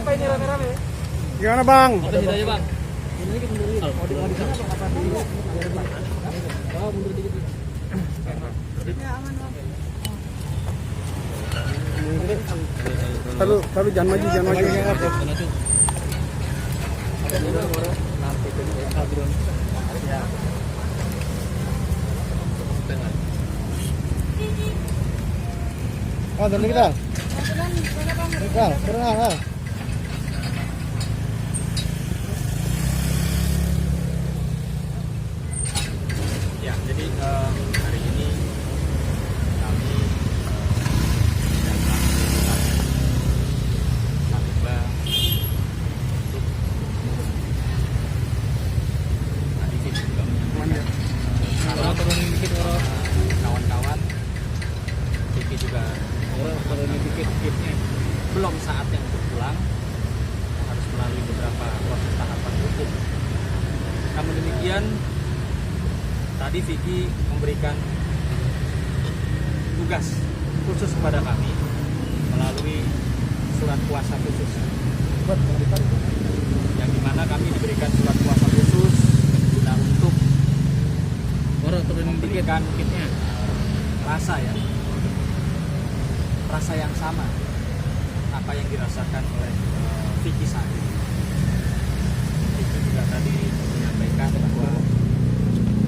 Kenapa ini rame-rame? Gimana Bang? Oke, situ aja Bang. Mundur dikit. Taruh jangan maju, jangan maju. Oh, dari kita. Kita, pernah. Ya, jadi hari ini kami datang tiba untuk tadi sih juga menyampaikan kawan-kawan Vicky juga belum saatnya untuk pulang, harus melalui beberapa proses tahapan hukum. Namun demikian, tadi Vicky memberikan tugas khusus kepada kami melalui surat kuasa khusus, yang dimana kami diberikan surat kuasa khusus guna untuk memberikan rasa yang sama apa yang dirasakan oleh Vicky saat ini. Vicky juga tadi menyampaikan bahwa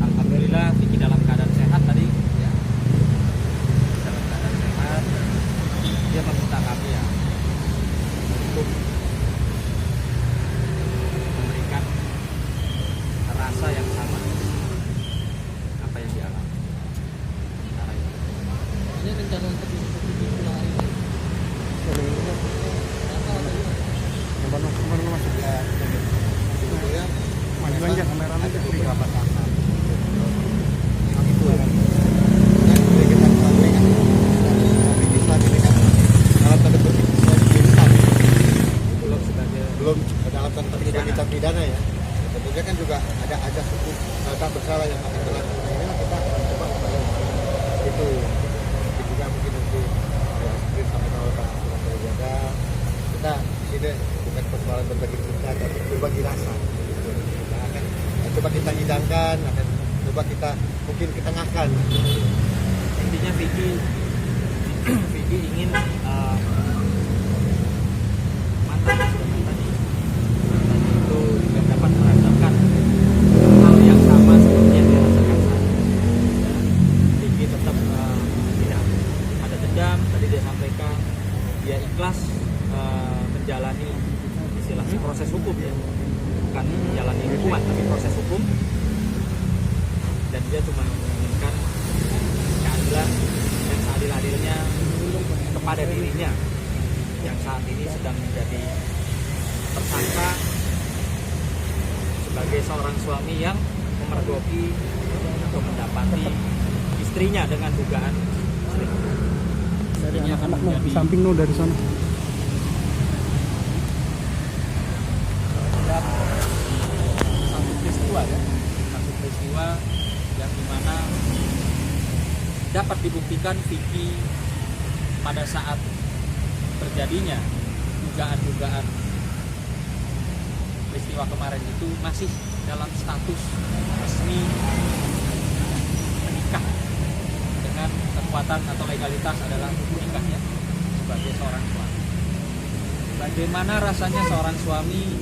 alhamdulillah Vicky dalam keadaan sehat tadi, ya, dalam keadaan sehat. Dia meminta kami ya untuk memberikan rasa yang sama apa yang dialami. Ini rencana untuk Vicky pulang hari ini. Kemana masuk ya? Maju aja kameranya ke kiri. Berapa tahap? Itu kan. Dan boleh kita ketahui kan. Tapi bisa diberikan alat tanda petik belum ada alat tanda petik sebagai tindak pidana ya. Tentunya kan juga ada ajas hukum tak bersalah yang akan berlaku. Nah inilah kita coba supaya itu juga mungkin nanti seperti sampai kalau Pak jaga kita di sini bukan persoalan berbagi cerita tapi berbagi rasa. Kita akan coba kita hidangkan, akan coba kita mungkin ketengahkan. Intinya Vicky ingin mantan tadi itu juga dapat merasakan hal yang sama seperti yang dirasakan saat ini. Vicky tetap tidak ada dendam. Tadi dia sampaikan dia ikhlas menjalani istilahnya proses hukum, ya, bukan menjalani hukuman tapi proses hukum, dan dia cuma menginginkan keadilan dan seadil-adilnya kepada dirinya yang saat ini sedang menjadi tersangka sebagai seorang suami yang memergoki atau mendapati istrinya dengan dugaan selingkuh. Dari anak-anak di samping no dari sana. Satu peristiwa yang dimana dapat dibuktikan Vicky pada saat terjadinya dugaan peristiwa kemarin itu masih dalam status resmi menikah dengan kekuatan atau legalitas adalah menikahnya sebagai seorang suami. Bagaimana rasanya seorang suami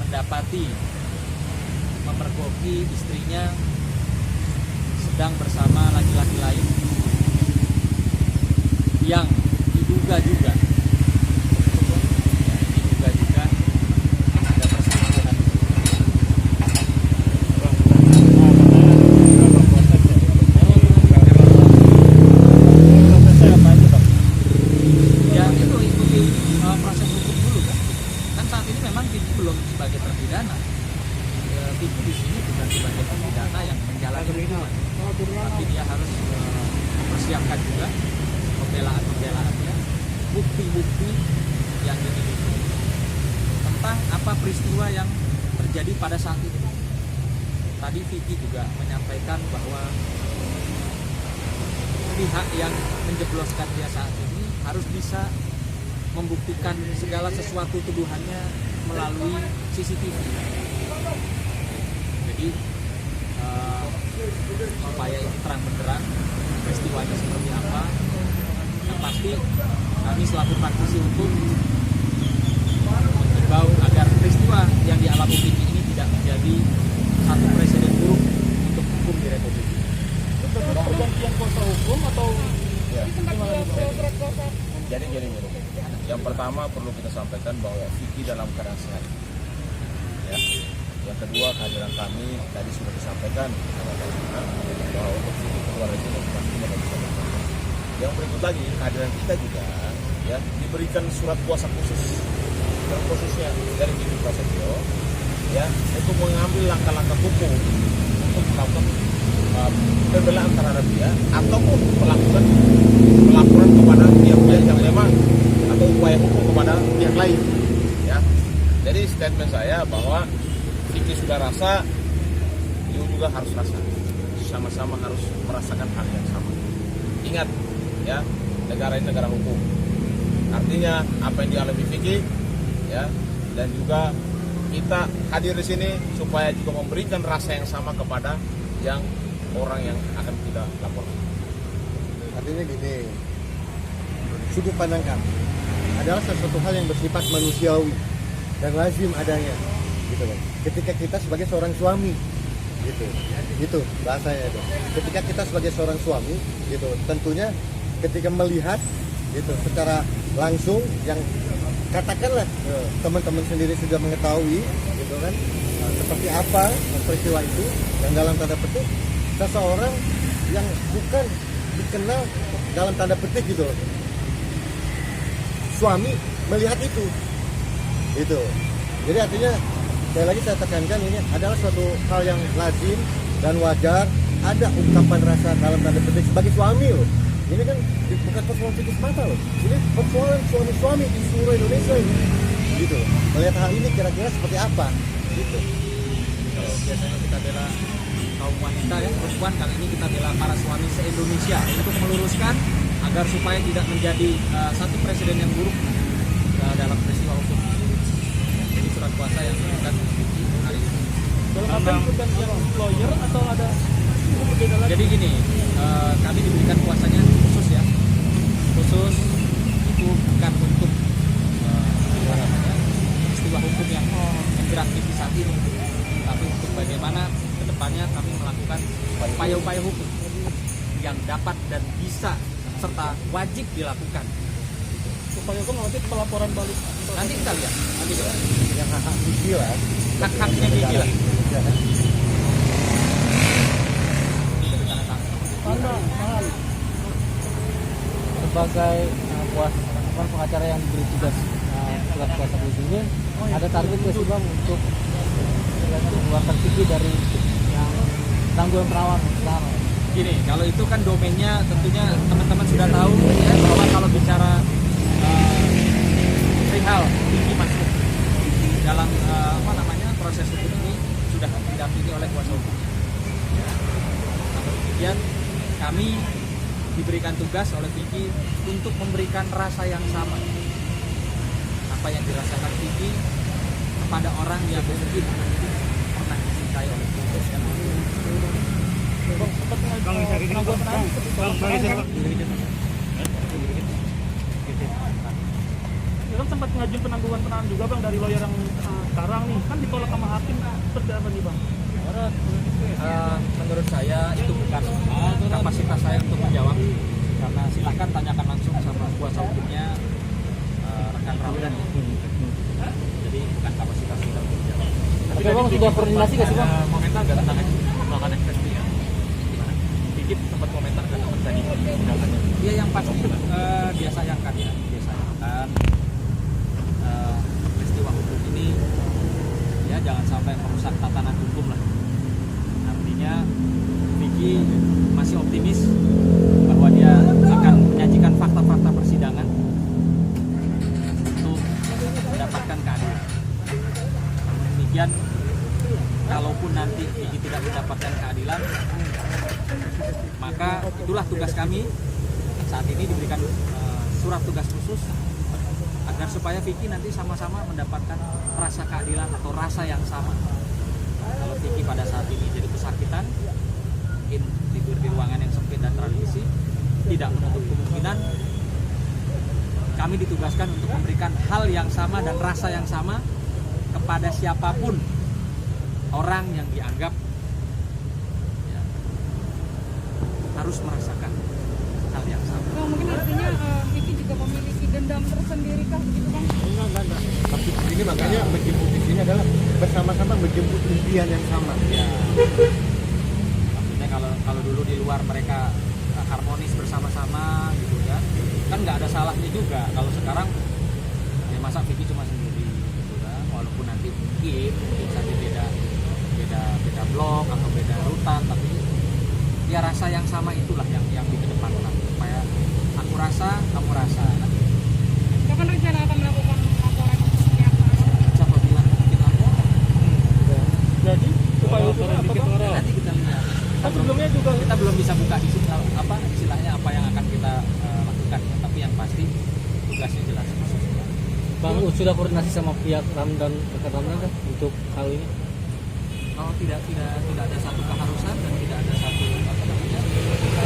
mendapati memergoki istrinya sedang bersama laki-laki lain yang diduga juga ada perselingkuhan. Ya itu ikuti proses hukum dulu kan saat ini memang Vicky belum sebagai terpidana. Vicky di sini bukan sebagai terpidana yang menjalani hukuman, tapi dia harus mempersiapkan juga pembelaan-pembelaannya, bukti-bukti yang dimiliki tentang apa peristiwa yang terjadi pada saat itu. Tadi Vicky juga menyampaikan bahwa pihak yang menjebloskan dia saat ini harus bisa membuktikan segala sesuatu tuduhannya melalui CCTV. Jadi supaya ini terang benderang peristiwanya seperti apa. Yang pasti kami selaku praktisi hukum mengimbau agar peristiwa yang dialami Vicky ini tidak menjadi satu presiden buruk untuk hukum di Republik ini. Pergantian kuasa hukum atau Jadi gini, yang pertama perlu kita sampaikan bahwa Vicky dalam keadaan sehat. Ya. Yang kedua, kehadiran kami tadi sudah disampaikan bahwa untuk Vicky keluar dari sini pasti tidak bisa bertahan. Yang berikut lagi, kehadiran kita juga ya diberikan surat kuasa khusus dan khususnya dari Vicky Prasetyo ya untuk mengambil langkah-langkah hukum untuk melakukan pembelaan terhadap dia ataupun melakukan pelaporan kepada pihak-pihak yang memang atau upaya hukum kepada pihak lain ya. Jadi statement saya bahwa Vicky sudah rasa, you juga harus rasa, sama-sama harus merasakan hal yang sama. Ingat ya, negara ini negara hukum. Artinya apa yang dialami Vicky ya, dan juga kita hadir di sini supaya juga memberikan rasa yang sama kepada yang orang yang akan kita laporkan. Artinya gini, sudut pandang kami adalah sesuatu hal yang bersifat manusiawi dan lazim adanya, gitu kan. Ketika kita sebagai seorang suami, gitu bahasanya itu. Ketika kita sebagai seorang suami, gitu, tentunya ketika melihat, gitu, secara langsung yang katakanlah teman-teman sendiri sudah mengetahui, gitu kan, seperti apa peristiwa itu, yang dalam tanda petik seseorang yang bukan dikenal dalam tanda petik gitu, suami melihat itu. Jadi artinya sekali lagi saya tekankan, ini adalah suatu hal yang lazim dan wajar. Ada ungkapan rasa dalam tanda petik sebagai suami loh. Ini kan bukan persoalan Vicky semata loh. Ini persoalan suami-suami di seluruh Indonesia ini. Gitu. Melihat hal ini kira-kira seperti apa? Gitu. Kalau biasanya kita bela kaum wanita ya, perempuan, kali ini kita bela para suami se-Indonesia untuk meluruskan agar supaya tidak menjadi satu presiden yang buruk dalam peristiwa hukum. Jadi surat kuasa yang diberikan hari ini. dalam apa pergantian lawyer atau ada berbeda lagi? Jadi gini, kami diberikan kuasanya khusus ya, khusus itu bukan untuk peristiwa hukum yang menjerat Vicky saat ini, tapi untuk bagaimana kedepannya kami melakukan upaya-upaya hukum yang dapat dan bisa serta wajib dilakukan. Supaya hukum nanti pelaporan balik. Nanti kita lihat, nanti kita lihat. Yang hak Vicky lah. Hak-haknya Vicky lah. Mahal. Sebagai pengacara yang diberi tugas surat kuasa khusus ini, ada target nggak sih Bang untuk mengeluarkan Vicky dari yang tanggungan perawan sekarang? Gini, kalau itu kan domainnya tentunya teman-teman sudah tahu ya, bahwa kalau bicara perihal Vicky masuk dalam proses hukum ini sudah didampingi oleh kuasa hukum. Ya. Namun demikian kami diberikan tugas oleh Vicky untuk memberikan rasa yang sama apa yang dirasakan Vicky kepada orang yang mungkin pernah dicintai oleh Vicky. Kan sempat ngajuin penangguhan penahanan juga Bang dari lawyer yang sekarang nih, kan ditolak sama hakim. Seperti apa nih Bang? Menurut saya itu bukan kapasitas saya untuk menjawab, karena silakan tanyakan langsung sama kuasa hukumnya rekan Ramdan. Jadi bukan kapasitas kita untuk menjawab. Tapi Bang sudah koordinasi nggak sih Bang? Komentar nggak tentang melakukan ekspresi ya? Gimana? Dikit sempat komentar nggak tentang tadi undangannya? Iya, yang pasti dia sayangkan ya, dia sayangkan peristiwa hukum ini ya jangan sampai merusak tatanan hukum lah. Artinya Vicky masih optimis bahwa dia akan menyajikan fakta-fakta persidangan untuk mendapatkan keadilan. Demikian, kalaupun nanti Vicky tidak mendapatkan keadilan, maka itulah tugas kami saat ini diberikan surat tugas khusus agar supaya Vicky nanti sama-sama mendapatkan rasa keadilan atau rasa yang sama. Kalau Vicky pada saat ini jadi kesakitan, mungkin tidur di ruangan yang sempit dan transisi, tidak menutup kemungkinan kami ditugaskan untuk memberikan hal yang sama dan rasa yang sama kepada siapapun orang yang dianggap ya, harus merasakan hal yang sama. Oh, mungkin artinya Vicky juga memiliki dendam tersendiri kah begitu Bang? Enggak. Tapi ini makanya menjemput di sini adalah bersama-sama menjemput impian yang sama. Ya, maksudnya kalau dulu di luar mereka harmonis bersama-sama gitu ya, kan nggak ada salahnya juga. Kalau sekarang ya masa Vicky cuma sendiri gitu kan, walaupun nanti mungkin saja beda blok atau beda rutan, tapi ya rasa yang sama itulah yang dikedepankan supaya aku rasa kamu rasa. Kapan rencana akan melakukan laporan pihak? Siapa bilang bikin laporan? Jadi supaya hukumnya apa Bang? Nanti kita lihat. Kan sebelumnya juga Kita belum bisa buka di sini apa istilahnya apa yang akan kita lakukan ya. Tapi yang pasti tugasnya jelas. Bang, sudah koordinasi sama pihak Ramdan, dekat Ramdan kan untuk hal ini? Oh, tidak ada satu keharusan dan tidak ada satu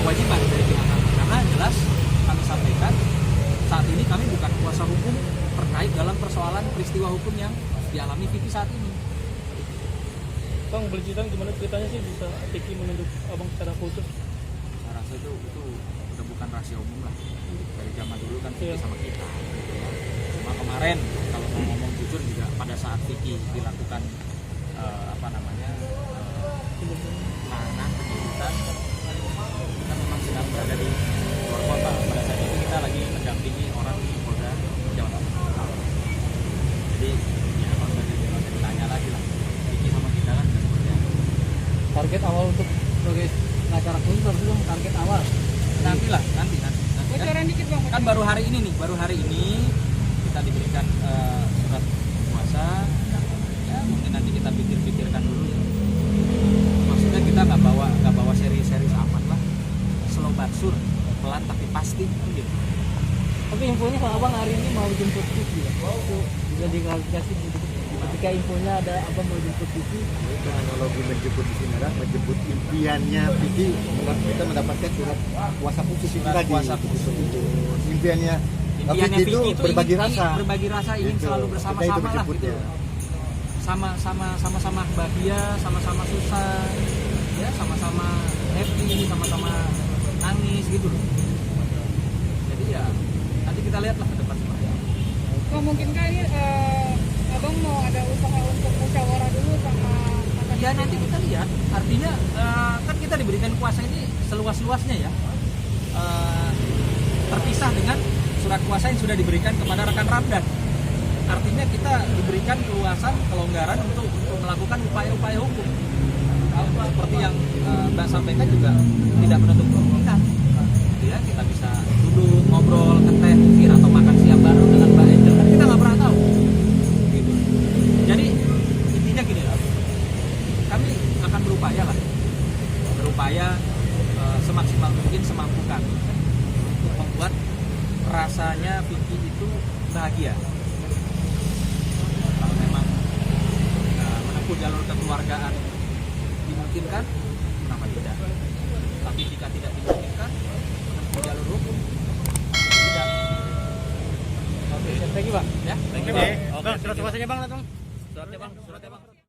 kewajiban dari pihak kami, karena jelas kami sampaikan saat ini kami bukan kuasa hukum terkait dalam persoalan peristiwa hukum yang dialami Vicky saat ini. Bang, boleh cerita gimana ceritanya sih bisa Vicky menunjuk abang secara khusus? Saya rasa itu udah bukan rahasia umum lah, dari zaman dulu kan Vicky sama kita. Cuma kemarin kalau mau ngomong jujur juga pada saat Vicky dilakukan penahanan penjemputan, kita memang sedang berada di luar kota. Pada saat itu kita lagi mendampingi orang di Polda Jawa Tengah. Jadi ya kalau sudah ditanya lagi lah, Vicky sama kita kan sudah seperti apa. Target awal untuk sebagai acara khusus harus dong, target awal. Nanti Bocoran dikit Bang. kan baru hari ini kita diberikan surat kuasa. Ya mungkin nanti kita pikirkan dulu ya. Maksudnya kita nggak bawa seri-seri aman lah, slow but sure, pelan tapi pasti gitu. Tapi infonya kalau abang hari ini mau jemput Vicky ya? Itu bisa diklarifikasi gitu. Ketika infonya ada abang mau jemput Vicky, Itu analogi menjemput di sini adalah menjemput impiannya Vicky. Kita mendapatkan surat kuasa khusus itu Surat tadi. kuasa khusus. Impiannya Impiannya Vicky itu Vicky berbagi ingin rasa. ingin Gitu. selalu Kita itu bersama-sama lah gitu. menjemputnya. Sama-sama bahagia, sama-sama susah, ya sama-sama happy, sama-sama nangis gitu loh. Jadi ya nanti kita lihatlah ke depan seperti apa. Oh, mungkinkah ini Abang mau ada usaha untuk musyawarah dulu sama Ya nanti kita lihat. Artinya kan kita diberikan kuasa ini seluas-luasnya ya, terpisah dengan surat kuasa yang sudah diberikan kepada rekan Ramdan. Artinya kita diberikan keluasan, kelonggaran untuk melakukan upaya-upaya hukum. Seperti yang Mbak sampaikan juga tidak menutup kemungkinan. Ya, kita bisa duduk, ngobrol, ngeteh mungkin atau makan siang bareng dengan Mbak Angel. Kan kita nggak pernah tahu. Gitu. Jadi intinya gini lah. Kami akan berupaya semaksimal mungkin semampu kami untuk membuat rasanya Vicky itu bahagia. Kalau memang menempuh jalur kekeluargaan dimungkinkan, kenapa tidak? Tapi jika tidak dimungkinkan, menempuh jalur hukum tidak. oke, thank you Bang. Ya, thank you Bang. Bang, surat kuasanya Bang, Suratnya Bang.